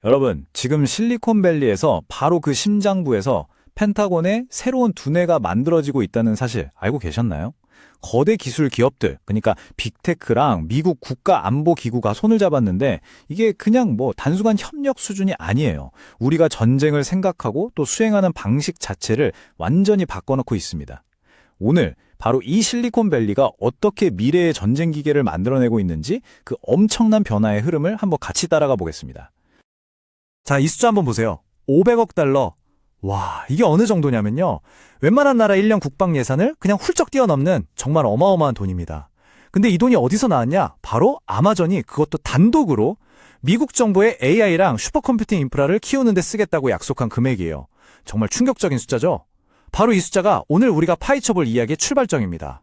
여러분, 지금 실리콘밸리에서 바로 그 심장부에서 펜타곤의 새로운 두뇌가 만들어지고 있다는 사실 알고 계셨나요? 거대 기술 기업들, 그러니까 빅테크랑 미국 국가안보기구가 손을 잡았는데 이게 그냥 단순한 협력 수준이 아니에요. 우리가 전쟁을 생각하고 또 수행하는 방식 자체를 완전히 바꿔놓고 있습니다. 오늘 바로 이 실리콘밸리가 어떻게 미래의 전쟁 기계를 만들어내고 있는지 그 엄청난 변화의 흐름을 한번 같이 따라가 보겠습니다. 자, 이 숫자 한번 보세요. 500억 달러. 와, 이게 어느 정도냐면요. 웬만한 나라 1년 국방 예산을 그냥 훌쩍 뛰어넘는 정말 어마어마한 돈입니다. 근데 이 돈이 어디서 나왔냐? 바로 아마존이 그것도 단독으로 미국 정부의 AI랑 슈퍼컴퓨팅 인프라를 키우는 데 쓰겠다고 약속한 금액이에요. 정말 충격적인 숫자죠? 바로 이 숫자가 오늘 우리가 파헤쳐볼 이야기의 출발점입니다.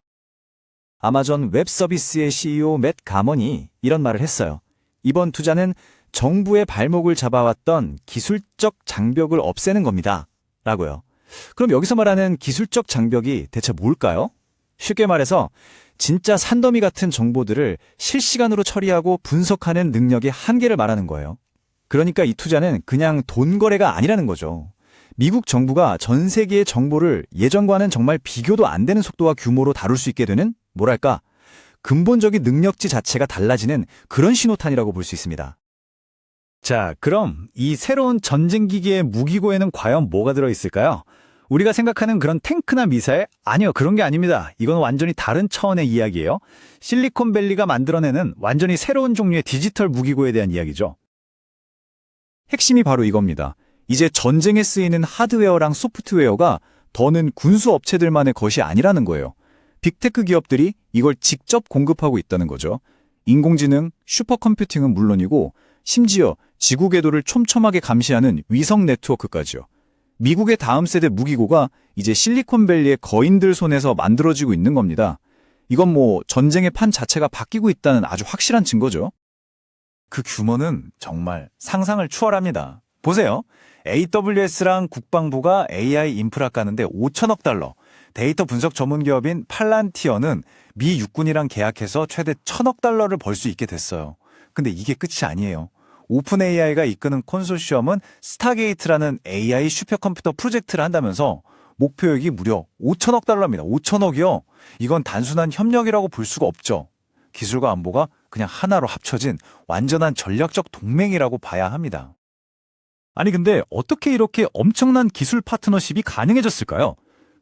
아마존 웹 서비스의 CEO 맷 가먼이 이런 말을 했어요. 이번 투자는 정부의 발목을 잡아왔던 기술적 장벽을 없애는 겁니다. 라고요. 그럼 여기서 말하는 기술적 장벽이 대체 뭘까요? 쉽게 말해서 진짜 산더미 같은 정보들을 실시간으로 처리하고 분석하는 능력의 한계를 말하는 거예요. 그러니까 이 투자는 그냥 돈 거래가 아니라는 거죠. 미국 정부가 전 세계의 정보를 예전과는 정말 비교도 안 되는 속도와 규모로 다룰 수 있게 되는 뭐랄까 근본적인 능력치 자체가 달라지는 그런 신호탄이라고 볼 수 있습니다. 자, 그럼 이 새로운 전쟁기기의 무기고에는 과연 뭐가 들어있을까요? 우리가 생각하는 그런 탱크나 미사일? 아니요, 그런 게 아닙니다. 이건 완전히 다른 차원의 이야기예요. 실리콘밸리가 만들어내는 완전히 새로운 종류의 디지털 무기고에 대한 이야기죠. 핵심이 바로 이겁니다. 이제 전쟁에 쓰이는 하드웨어랑 소프트웨어가 더는 군수 업체들만의 것이 아니라는 거예요. 빅테크 기업들이 이걸 직접 공급하고 있다는 거죠. 인공지능, 슈퍼컴퓨팅은 물론이고 심지어 지구 궤도를 촘촘하게 감시하는 위성 네트워크까지요. 미국의 다음 세대 무기고가 이제 실리콘밸리의 거인들 손에서 만들어지고 있는 겁니다. 이건 전쟁의 판 자체가 바뀌고 있다는 아주 확실한 증거죠. 그 규모는 정말 상상을 추월합니다. 보세요. AWS랑 국방부가 AI 인프라 까는데 5천억 달러, 데이터 분석 전문 기업인 팔란티어는 미 육군이랑 계약해서 최대 1,000억 달러를 벌 수 있게 됐어요. 근데 이게 끝이 아니에요. 오픈 AI가 이끄는 컨소시엄은 스타게이트라는 AI 슈퍼컴퓨터 프로젝트를 한다면서 목표액이 무려 5천억 달러입니다. 5천억이요. 이건 단순한 협력이라고 볼 수가 없죠. 기술과 안보가 그냥 하나로 합쳐진 완전한 전략적 동맹이라고 봐야 합니다. 아니 근데 어떻게 이렇게 엄청난 기술 파트너십이 가능해졌을까요?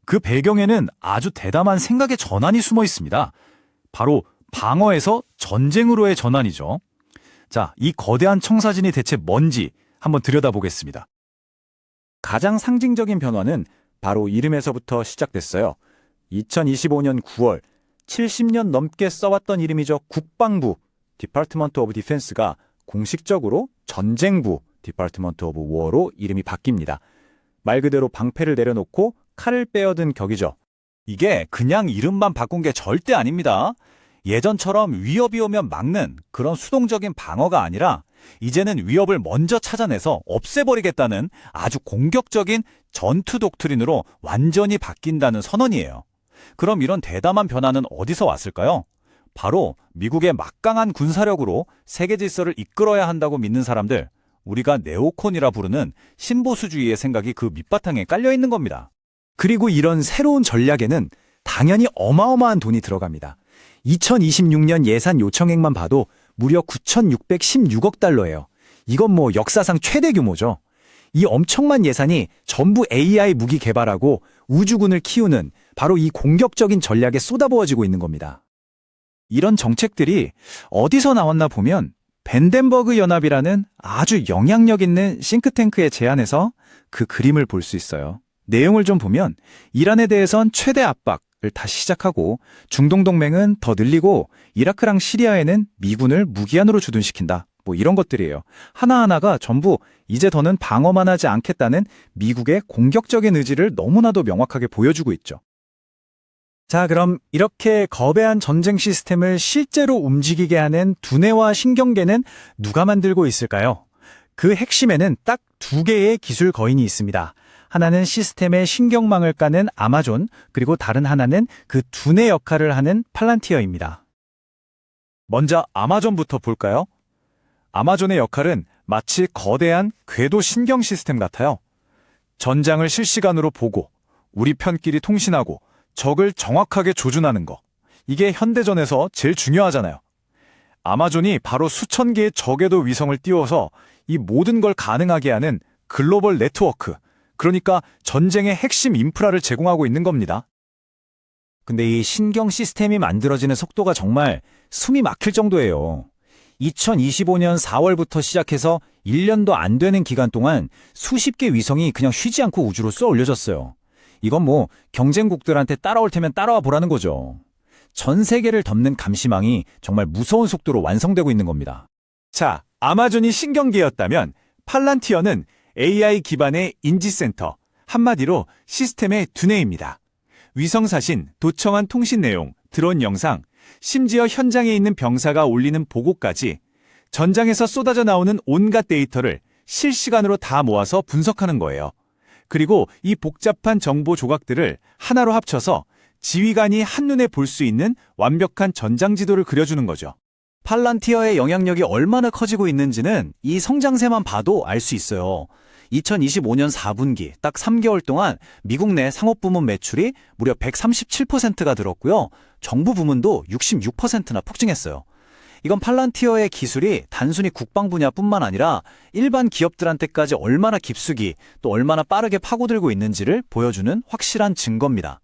그 배경에는 아주 대담한 생각의 전환이 숨어 있습니다. 바로 방어에서 전쟁으로의 전환이죠. 자, 이 거대한 청사진이 대체 뭔지 한번 들여다보겠습니다. 가장 상징적인 변화는 바로 이름에서부터 시작됐어요. 2025년 9월, 70년 넘게 써왔던 이름이죠. 국방부, Department of Defense가 공식적으로 전쟁부, Department of War로 이름이 바뀝니다. 말 그대로 방패를 내려놓고 칼을 빼어든 격이죠. 이게 그냥 이름만 바꾼 게 절대 아닙니다. 예전처럼 위협이 오면 막는 그런 수동적인 방어가 아니라 이제는 위협을 먼저 찾아내서 없애버리겠다는 아주 공격적인 전투 독트린으로 완전히 바뀐다는 선언이에요. 그럼 이런 대담한 변화는 어디서 왔을까요? 바로 미국의 막강한 군사력으로 세계 질서를 이끌어야 한다고 믿는 사람들, 우리가 네오콘이라 부르는 신보수주의의 생각이 그 밑바탕에 깔려 있는 겁니다. 그리고 이런 새로운 전략에는 당연히 어마어마한 돈이 들어갑니다. 2026년 예산 요청액만 봐도 무려 9,616억 달러예요. 이건 역사상 최대 규모죠. 이 엄청난 예산이 전부 AI 무기 개발하고 우주군을 키우는 바로 이 공격적인 전략에 쏟아부어지고 있는 겁니다. 이런 정책들이 어디서 나왔나 보면 벤덴버그 연합이라는 아주 영향력 있는 싱크탱크의 제안에서 그 그림을 볼 수 있어요. 내용을 좀 보면 이란에 대해선 최대 압박을 다시 시작하고 중동 동맹은 더 늘리고 이라크랑 시리아에는 미군을 무기한으로 주둔시킨다. 이런 것들이에요. 하나하나가 전부 이제 더는 방어만 하지 않겠다는 미국의 공격적인 의지를 너무나도 명확하게 보여주고 있죠. 자, 그럼 이렇게 거대한 전쟁 시스템을 실제로 움직이게 하는 두뇌와 신경계는 누가 만들고 있을까요? 그 핵심에는 딱 두 개의 기술 거인이 있습니다. 하나는 시스템의 신경망을 까는 아마존, 그리고 다른 하나는 그 두뇌 역할을 하는 팔란티어입니다. 먼저 아마존부터 볼까요? 아마존의 역할은 마치 거대한 궤도 신경 시스템 같아요. 전장을 실시간으로 보고 우리 편끼리 통신하고 적을 정확하게 조준하는 거. 이게 현대전에서 제일 중요하잖아요. 아마존이 바로 수천 개의 적에도 위성을 띄워서 이 모든 걸 가능하게 하는 글로벌 네트워크, 그러니까 전쟁의 핵심 인프라를 제공하고 있는 겁니다. 근데 이 신경 시스템이 만들어지는 속도가 정말 숨이 막힐 정도예요. 2025년 4월부터 시작해서 1년도 안 되는 기간 동안 수십 개 위성이 그냥 쉬지 않고 우주로 쏘아 올려졌어요. 이건 뭐 경쟁국들한테 따라올 테면 따라와 보라는 거죠. 전 세계를 덮는 감시망이 정말 무서운 속도로 완성되고 있는 겁니다. 자, 아마존이 신경계였다면 팔란티어는 AI 기반의 인지센터, 한마디로 시스템의 두뇌입니다. 위성사신, 도청한 통신 내용, 드론 영상, 심지어 현장에 있는 병사가 올리는 보고까지 전장에서 쏟아져 나오는 온갖 데이터를 실시간으로 다 모아서 분석하는 거예요. 그리고 이 복잡한 정보 조각들을 하나로 합쳐서 지휘관이 한눈에 볼 수 있는 완벽한 전장 지도를 그려주는 거죠. 팔란티어의 영향력이 얼마나 커지고 있는지는 이 성장세만 봐도 알 수 있어요. 2025년 4분기 딱 3개월 동안 미국 내 상업부문 매출이 무려 137%가 늘었고요. 정부 부문도 66%나 폭증했어요. 이건 팔란티어의 기술이 단순히 국방 분야뿐만 아니라 일반 기업들한테까지 얼마나 깊숙이 또 얼마나 빠르게 파고들고 있는지를 보여주는 확실한 증거입니다.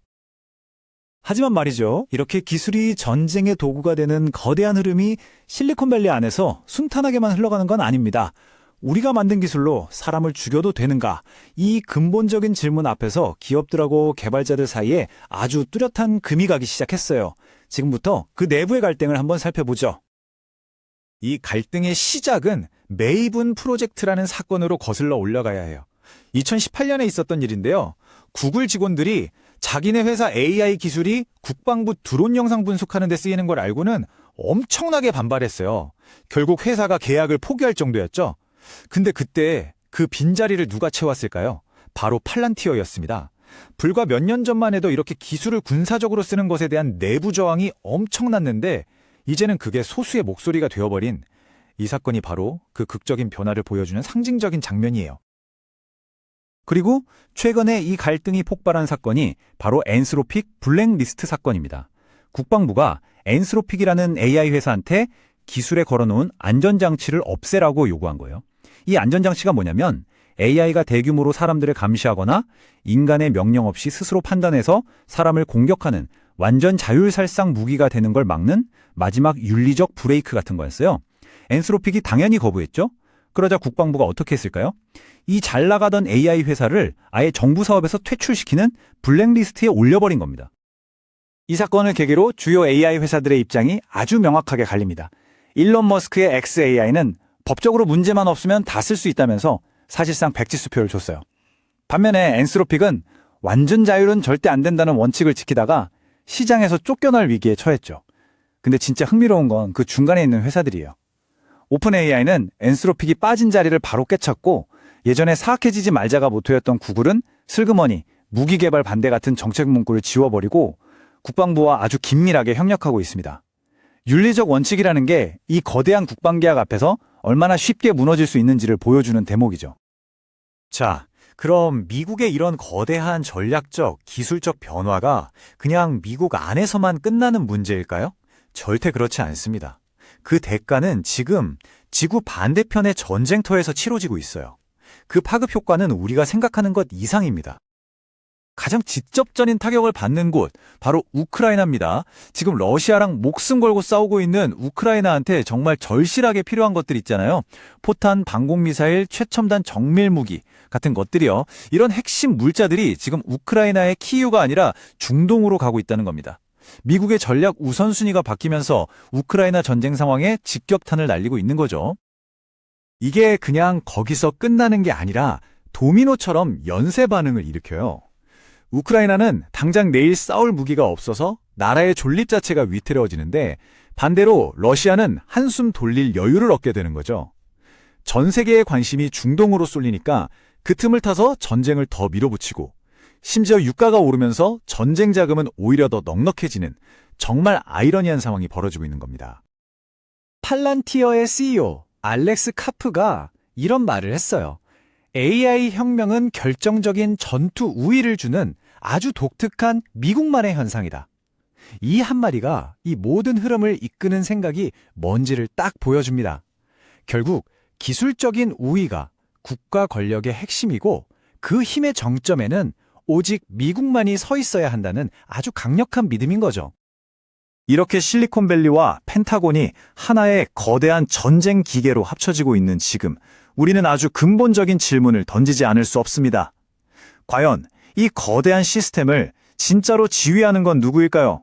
하지만 말이죠. 이렇게 기술이 전쟁의 도구가 되는 거대한 흐름이 실리콘밸리 안에서 순탄하게만 흘러가는 건 아닙니다. 우리가 만든 기술로 사람을 죽여도 되는가? 이 근본적인 질문 앞에서 기업들하고 개발자들 사이에 아주 뚜렷한 금이 가기 시작했어요. 지금부터 그 내부의 갈등을 한번 살펴보죠. 이 갈등의 시작은 메이븐 프로젝트라는 사건으로 거슬러 올라가야 해요. 2018년에 있었던 일인데요. 구글 직원들이 자기네 회사 AI 기술이 국방부 드론 영상 분석하는 데 쓰이는 걸 알고는 엄청나게 반발했어요. 결국 회사가 계약을 포기할 정도였죠. 근데 그때 그 빈자리를 누가 채웠을까요? 바로 팔란티어였습니다. 불과 몇 년 전만 해도 이렇게 기술을 군사적으로 쓰는 것에 대한 내부 저항이 엄청났는데 이제는 그게 소수의 목소리가 되어버린 이 사건이 바로 그 극적인 변화를 보여주는 상징적인 장면이에요. 그리고 최근에 이 갈등이 폭발한 사건이 바로 엔스로픽 블랙리스트 사건입니다. 국방부가 엔스로픽이라는 AI 회사한테 기술에 걸어놓은 안전장치를 없애라고 요구한 거예요. 이 안전장치가 뭐냐면 AI가 대규모로 사람들을 감시하거나 인간의 명령 없이 스스로 판단해서 사람을 공격하는 완전 자율살상 무기가 되는 걸 막는 마지막 윤리적 브레이크 같은 거였어요. 엔스로픽이 당연히 거부했죠. 그러자 국방부가 어떻게 했을까요? 이 잘 나가던 AI 회사를 아예 정부 사업에서 퇴출시키는 블랙리스트에 올려버린 겁니다. 이 사건을 계기로 주요 AI 회사들의 입장이 아주 명확하게 갈립니다. 일론 머스크의 xAI는 법적으로 문제만 없으면 다 쓸 수 있다면서 사실상 백지수표를 줬어요. 반면에 엔스로픽은 완전 자율은 절대 안 된다는 원칙을 지키다가 시장에서 쫓겨날 위기에 처했죠. 근데 진짜 흥미로운 건 그 중간에 있는 회사들이에요. 오픈 AI는 엔스로픽이 빠진 자리를 바로 꿰찼고 예전에 사악해지지 말자가 모토였던 구글은 슬그머니 무기 개발 반대 같은 정책 문구를 지워버리고 국방부와 아주 긴밀하게 협력하고 있습니다. 윤리적 원칙이라는 게 이 거대한 국방계약 앞에서 얼마나 쉽게 무너질 수 있는지를 보여주는 대목이죠. 자, 그럼 미국의 이런 거대한 전략적, 기술적 변화가 그냥 미국 안에서만 끝나는 문제일까요? 절대 그렇지 않습니다. 그 대가는 지금 지구 반대편의 전쟁터에서 치러지고 있어요. 그 파급 효과는 우리가 생각하는 것 이상입니다. 가장 직접적인 타격을 받는 곳, 바로 우크라이나입니다. 지금 러시아랑 목숨 걸고 싸우고 있는 우크라이나한테 정말 절실하게 필요한 것들 있잖아요. 포탄, 방공미사일, 최첨단 정밀무기 같은 것들이요. 이런 핵심 물자들이 지금 우크라이나의 키이우가 아니라 중동으로 가고 있다는 겁니다. 미국의 전략 우선순위가 바뀌면서 우크라이나 전쟁 상황에 직격탄을 날리고 있는 거죠. 이게 그냥 거기서 끝나는 게 아니라 도미노처럼 연쇄 반응을 일으켜요. 우크라이나는 당장 내일 싸울 무기가 없어서 나라의 존립 자체가 위태로워지는데 반대로 러시아는 한숨 돌릴 여유를 얻게 되는 거죠. 전 세계의 관심이 중동으로 쏠리니까 그 틈을 타서 전쟁을 더 밀어붙이고 심지어 유가가 오르면서 전쟁 자금은 오히려 더 넉넉해지는 정말 아이러니한 상황이 벌어지고 있는 겁니다. 팔란티어의 CEO 알렉스 카프가 이런 말을 했어요. AI 혁명은 결정적인 전투 우위를 주는 아주 독특한 미국만의 현상이다. 이 한마디가 이 모든 흐름을 이끄는 생각이 뭔지를 딱 보여줍니다. 결국 기술적인 우위가 국가 권력의 핵심이고 그 힘의 정점에는 오직 미국만이 서 있어야 한다는 아주 강력한 믿음인 거죠. 이렇게 실리콘밸리와 펜타곤이 하나의 거대한 전쟁 기계로 합쳐지고 있는 지금, 우리는 아주 근본적인 질문을 던지지 않을 수 없습니다. 과연 이 거대한 시스템을 진짜로 지휘하는 건 누구일까요?